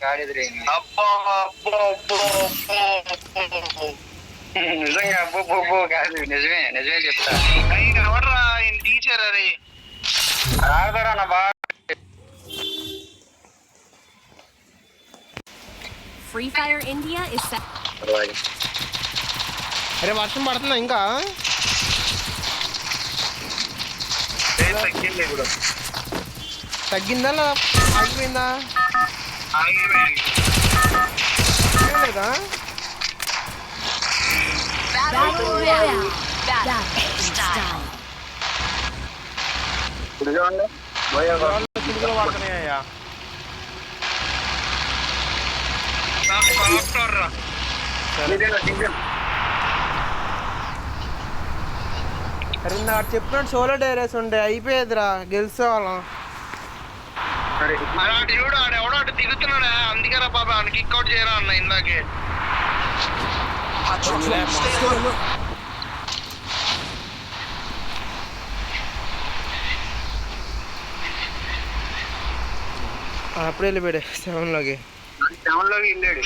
గాడి ఎదురైంది. అబ్బో అబ్బో అబ్బో అబ్బో నిజంగా అబ్బో అబ్బో కాదు, నిజమే నిజమే చెప్తా. ఎవడరా టీచర్ అది ఆడతారా నా బాగా. Free Fire India is set. అరే వర్షం పడుతుందా ఇంకా? తగ్గిందా లేదా ఆగిపోయిందా? లేదా చిలుకలు పడుతున్నాయ్యా. అరే నాకు చెప్పినట్టు సోలో డైరేస్ ఉండే అయిపోయేదిరా, గెలిచేవాళ్ళం. చూడు ఆడెవడో అటు తిరుగుతున్నాడా, అందుకేరా బాబా అని కిక్అవుట్ చేయరా అన్న ఇందాకే. అప్పుడు వెళ్ళిపోయాడు 7లోకి. 7లోకి వెళ్ళాడు.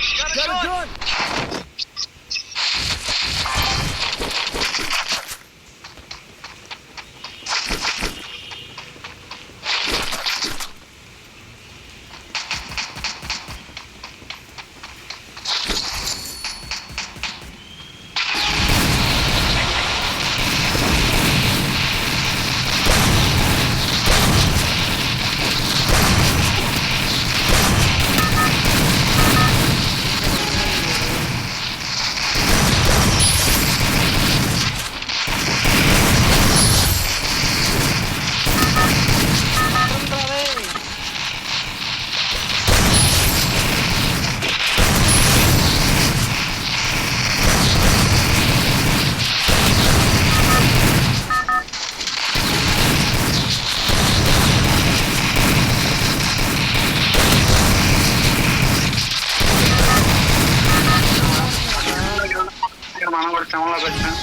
మనం కూడా శ్రమంలోకి వచ్చాం.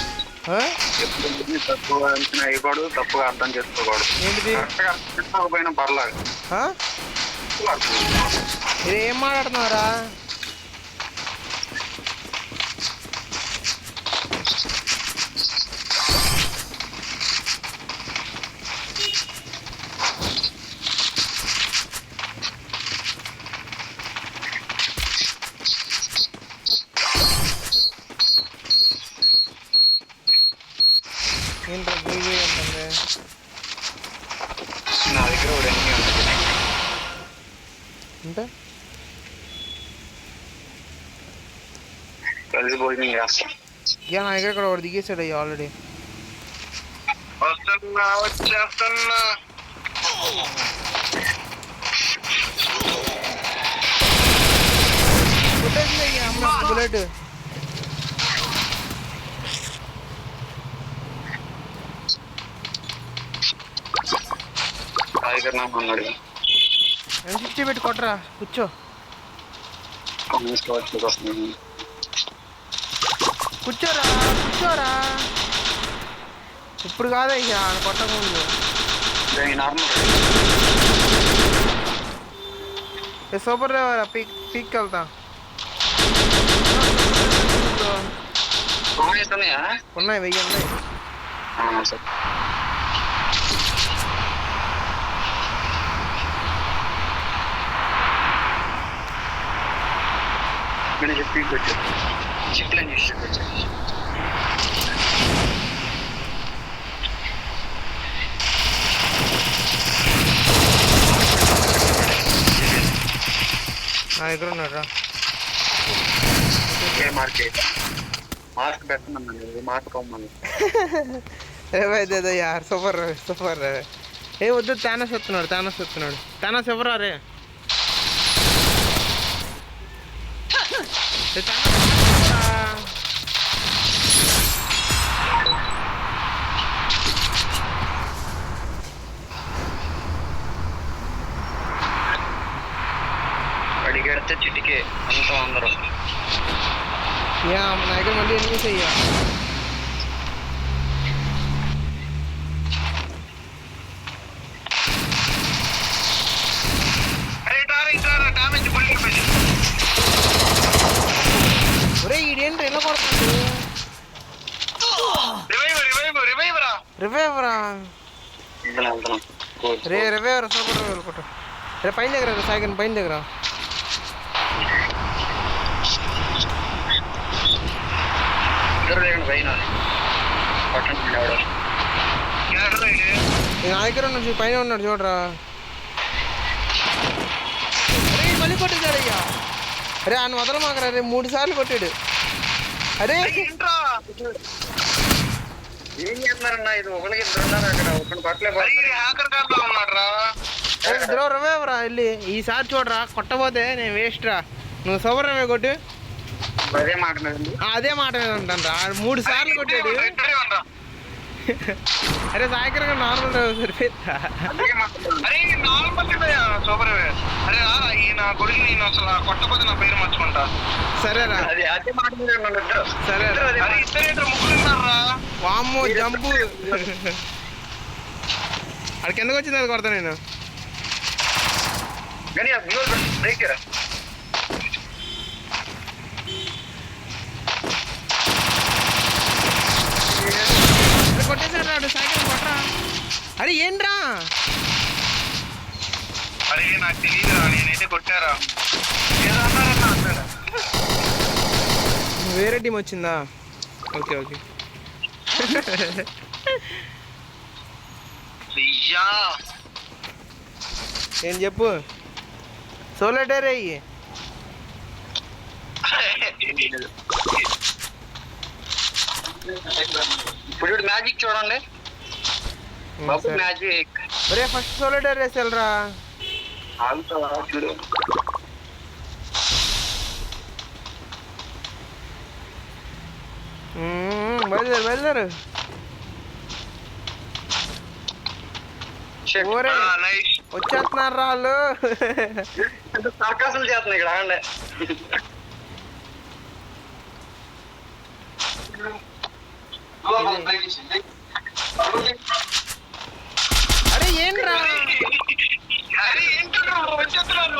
తప్పుగా అంచనా వేయకూడదు, తప్పుగా అర్థం చేసుకోకూడదు. ఏంటిది చేసుకోకపోయినా పర్లేదు. ఇది ఏం మాట్లాడుతున్నారా? ఏంటో బీబీ ఉంటుంది. నా దగ్గర ఒక ఎనిమిది ఉంటుంది అంటే కలిసి భోజనం చేస్తాం. నా దగ్గర ఇక్కడ ఒకటి దిగేసాడు అయ్యి ఆల్రెడీ. వస్తున్నా వచ్చేస్తున్నా. బుల్లెట్ అన్నాడు. ఎంత పెట్టి కొట్టరా, కూర్చో కూర్చోరా కూర్చోరా. ఇప్పుడు కాదా ఇక కొట్టకముందు. సూపర్ పీక్ పీక్ వెళ్తా. ఉన్నాయి 1000 ఉన్నాయి. పీక్ వచ్చా చిప్లని వచ్చా. నా దగ్గర ఉన్నారా? मास्क बैठना मैंने मास्क कम मैंने ए भाई दे दो यार. Super super. ఏ వద్దు, తానస్ వస్తున్నాడు తానస్ ఎవరా రే? అడిగడితే చిటికే అంతా అందరం. యా మన దగ్గర మళ్ళీ ఎనిమిస్ అయ్యా. అరే డామేజ్ బుల్లెట్ రే రవే సూపర్ కొట్టు రే పైన దగ్గర సాయిగన్ పైన దగ్గర నా దగ్గర ఉన్నాడు పైన ఉన్నాడు చూడరా అరే మళ్ళీ కొట్టేశాడు అయ్యా అరే ఆయన వదలమాకరా రే 3 సార్లు కొట్టాడు అరే ఏం చేస్తున్నారన్నా ఇది ఒకరికి ఇద్దరున్నారు అక్కడ ఒకటి పట్టలేదు రవేవరా వెళ్ళి ఈసారి చూడరా కొట్టబోతే నేను వేస్ట్ రా నువ్వు సూపర్ రవే కొట్టు అదే మాట మీద అదే మాట మీద ఉంటాను రా 3 సార్లు కొట్టాడు అరే సాయంత్రం నార్మల్ సరిపోయిందా అరే నార్మల్ సూపర్ అరే నా కొడుకు నేను అసలు కొట్టపోతే నా పేరు మర్చుకుంటా సరేరా అదే మాట మీద సరేరా ముగ్గురున్నారా వామ్మో జంపు అది కిందకు వచ్చింది అది కొడతా నేను కానీ బ్రేక్ కొట్టేశాడు రాడు సైకిల్ కొట్టరా అరే ఏంట్రా అరే నాకు తెలియదురా నేనైతే కొట్టారా ఏదో అన్నారన్నా అన్నాడు వేరే టీం వచ్చిందా ఓకే ఓకే అయ్యా ఏం చెప్పు సోలేటర్ అయ్యి ఇప్పుడు మ్యాజిక్ చూడండి బాబు మ్యాజిక్ ఒరే ఫస్ట్ సోలేటర్ వేసేళ్ళరా చూడు బయలుదేరు ఓరే వచ్చేస్తున్నారు రాళ్ళు సాకాసులు చేస్తున్నాయి ఇక్కడ ఆగండి అరే ఏంట్రా అరే ఏంటో వచ్చేస్తున్నారు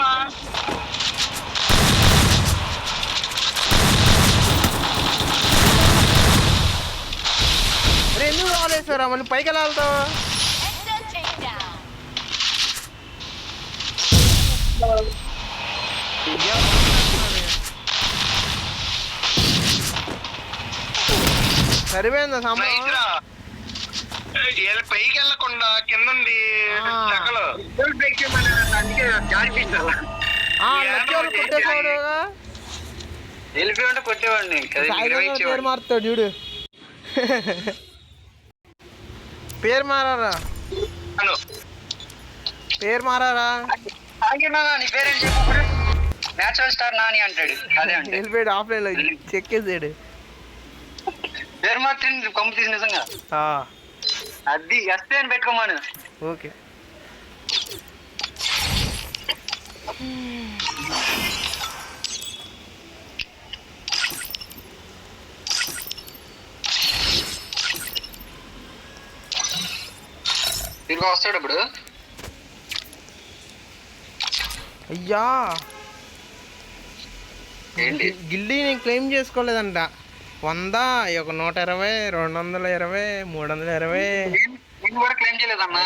అరే ఎందుకు రాలేసారా మళ్ళీ పైకి ఎలా వెళ్తావు సరిపోయిందా సంబంధం పైకి వెళ్ళకుండా కింద కొట్టేసాడు వెళ్ళిపోయి కొట్టేవాడిని పేరు మారుతాడు చూడు పేరు మారారా నీ పేరేం చెప్పు నేచురల్ స్టార్ నాని అంటాడు అదే అంటే వెళ్ళిపోయాడు ఆఫ్లైన్ లో చెక్ చేసాడు పేరు మాత్రం కంపు తీసి నిజంగా అది ఎస్తే అని పెట్టుకోమాను ఓకే తిరిగి వస్తాడు ఇప్పుడు అయ్యా ఏంటి గిల్లీ నేను క్లెయిమ్ చేసుకోలేదంట 100 ఒక 120 220 320 నేను కూడా క్లెయిమ్ చేయలేదన్నా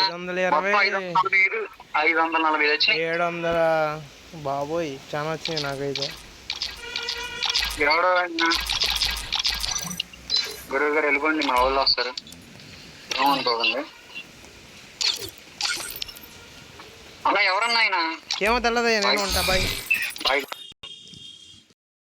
520 540 వచ్చినాయి 700 బాబోయ్ చాలా వచ్చినాయి నాకైతే ఎవడో గురువు గారు వెళ్ళిపోండి మా వాళ్ళు వస్తారు ఏమనుకోకండి అన్న ఎవరన్నా ఆయన ఏమో తెల్లదయ్యా నేను ఉంటా బాయ్